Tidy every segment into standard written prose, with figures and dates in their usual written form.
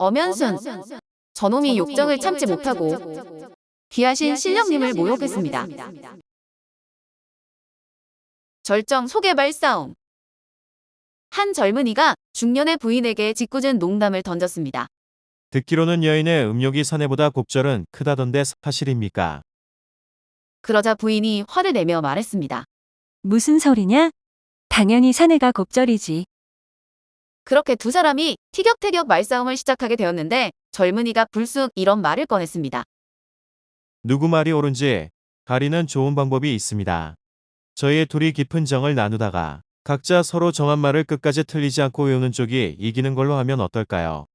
엄연순, 저놈이 욕정을 참지 못하고 귀하신 신령님을 모욕했습니다. 절정 속의 말싸움. 한 젊은이가 중년의 부인에게 짓궂은 농담을 던졌습니다. 듣기로는 여인의 음욕이 사내보다 곡절은 크다던데 사실입니까? 그러자 부인이 화를 내며 말했습니다. 무슨 소리냐? 당연히 사내가 곱절이지. 그렇게 두 사람이 티격태격 말싸움을 시작하게 되었는데 젊은이가 불쑥 이런 말을 꺼냈습니다. 누구 말이 옳은지 가리는 좋은 방법이 있습니다. 저희 둘이 깊은 정을 나누다가 각자 서로 정한 말을 끝까지 틀리지 않고 외우는 쪽이 이기는 걸로 하면 어떨까요?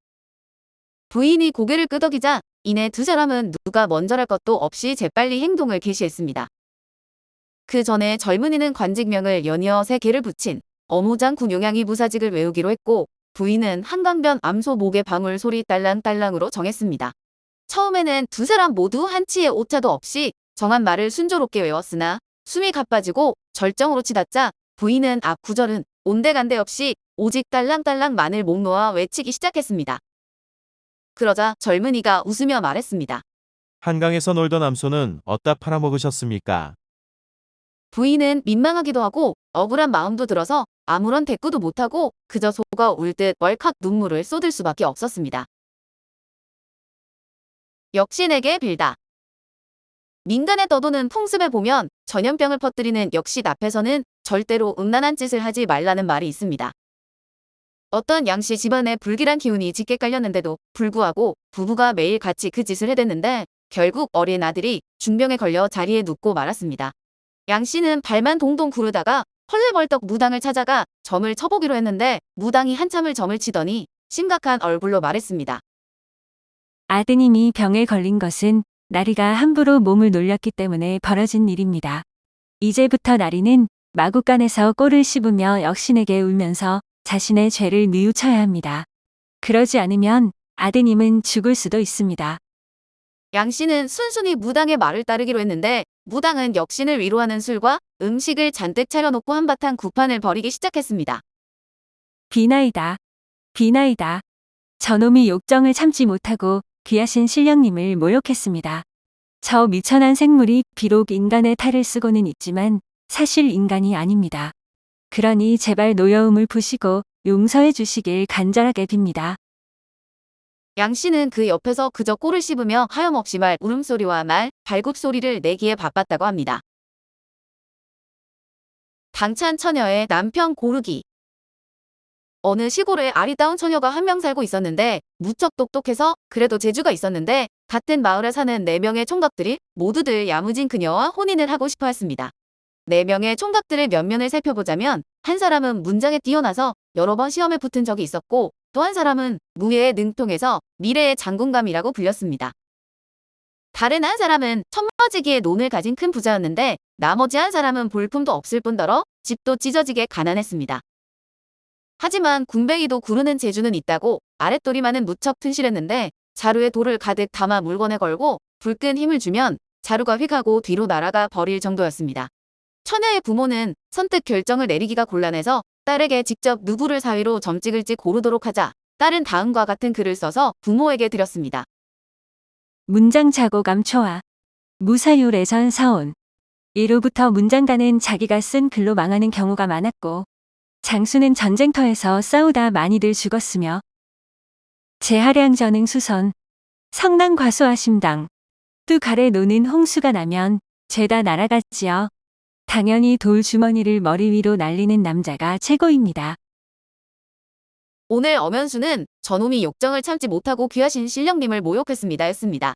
부인이 고개를 끄덕이자 이내 두 사람은 누가 먼저랄 것도 없이 재빨리 행동을 개시했습니다. 그 전에 젊은이는 관직명을 연이어 3개를 붙인 어무장 군용양이 무사직을 외우기로 했고 부인은 한강변 암소 목의 방울 소리 딸랑딸랑으로 정했습니다. 처음에는 두 사람 모두 한치의 오차도 없이 정한 말을 순조롭게 외웠으나 숨이 가빠지고 절정으로 치닫자 부인은 앞 구절은 온데간데 없이 오직 딸랑딸랑만을 목 놓아 외치기 시작했습니다. 그러자 젊은이가 웃으며 말했습니다. 한강에서 놀던 암소는 어디다 팔아먹으셨습니까? 부인은 민망하기도 하고 억울한 마음도 들어서 아무런 대꾸도 못하고 그저 속아 울 듯 월칵 눈물을 쏟을 수밖에 없었습니다. 역신에게 빌다. 민간에 떠도는 풍습에 보면 전염병을 퍼뜨리는 역신 앞에서는 절대로 음란한 짓을 하지 말라는 말이 있습니다. 어떤 양씨 집안에 불길한 기운이 짙게 깔렸는데도 불구하고 부부가 매일 같이 그 짓을 해댔는데 결국 어린 아들이 중병에 걸려 자리에 눕고 말았습니다. 양씨는 발만 동동 구르다가 헐레벌떡 무당을 찾아가 점을 쳐보기로 했는데 무당이 한참을 점을 치더니 심각한 얼굴로 말했습니다. 아드님이 병에 걸린 것은 나리가 함부로 몸을 놀렸기 때문에 벌어진 일입니다. 이제부터 나리는 마구간에서 꼴을 씹으며 역신에게 울면서 자신의 죄를 뉘우쳐야 합니다. 그러지 않으면 아드님은 죽을 수도 있습니다. 양씨는 순순히 무당의 말을 따르기로 했는데 무당은 역신을 위로하는 술과 음식을 잔뜩 차려놓고 한바탕 구판을 벌이기 시작했습니다. 비나이다. 비나이다. 저놈이 욕정을 참지 못하고 귀하신 신령님을 모욕했습니다. 저 미천한 생물이 비록 인간의 탈을 쓰고는 있지만 사실 인간이 아닙니다. 그러니 제발 노여움을 부시고 용서해 주시길 간절하게 빕니다. 양씨는 그 옆에서 그저 꼴을 씹으며 하염없이 말 울음소리와 말 발굽소리를 내기에 바빴다고 합니다. 당찬 처녀의 남편 고르기. 어느 시골에 아리따운 처녀가 한 명 살고 있었는데 무척 똑똑해서 그래도 재주가 있었는데 같은 마을에 사는 4명의 총각들이 모두들 야무진 그녀와 혼인을 하고 싶어 했습니다. 4명의 총각들의 면면을 살펴보자면 한 사람은 문장에 뛰어나서 여러 번 시험에 붙은 적이 있었고 또 한 사람은 무예에 능통해서 미래의 장군감이라고 불렸습니다. 다른 한 사람은 천머지기의 논을 가진 큰 부자였는데 나머지 한 사람은 볼품도 없을 뿐더러 집도 찢어지게 가난했습니다. 하지만 군뱅이도 구르는 재주는 있다고 아랫도리만은 무척 튼실했는데 자루에 돌을 가득 담아 물건에 걸고 불끈 힘을 주면 자루가 휙하고 뒤로 날아가 버릴 정도였습니다. 처녀의 부모는 선뜻 결정을 내리기가 곤란해서 딸에게 직접 누구를 사위로 점 찍을지 고르도록 하자 딸은 다음과 같은 글을 써서 부모에게 드렸습니다. 문장 자고감 초아. 무사유 레전 사온. 이로부터 문장가는 자기가 쓴 글로 망하는 경우가 많았고 장수는 전쟁터에서 싸우다 많이들 죽었으며 제하량 전응 수선. 성난 과수하심당. 뚜 가래 노는 홍수가 나면 죄다 날아갔지요. 당연히 돌 주머니를 머리 위로 날리는 남자가 최고입니다. 오늘 엄연수는 저놈이 욕정을 참지 못하고 귀하신 신령님을 모욕했습니다 였습니다.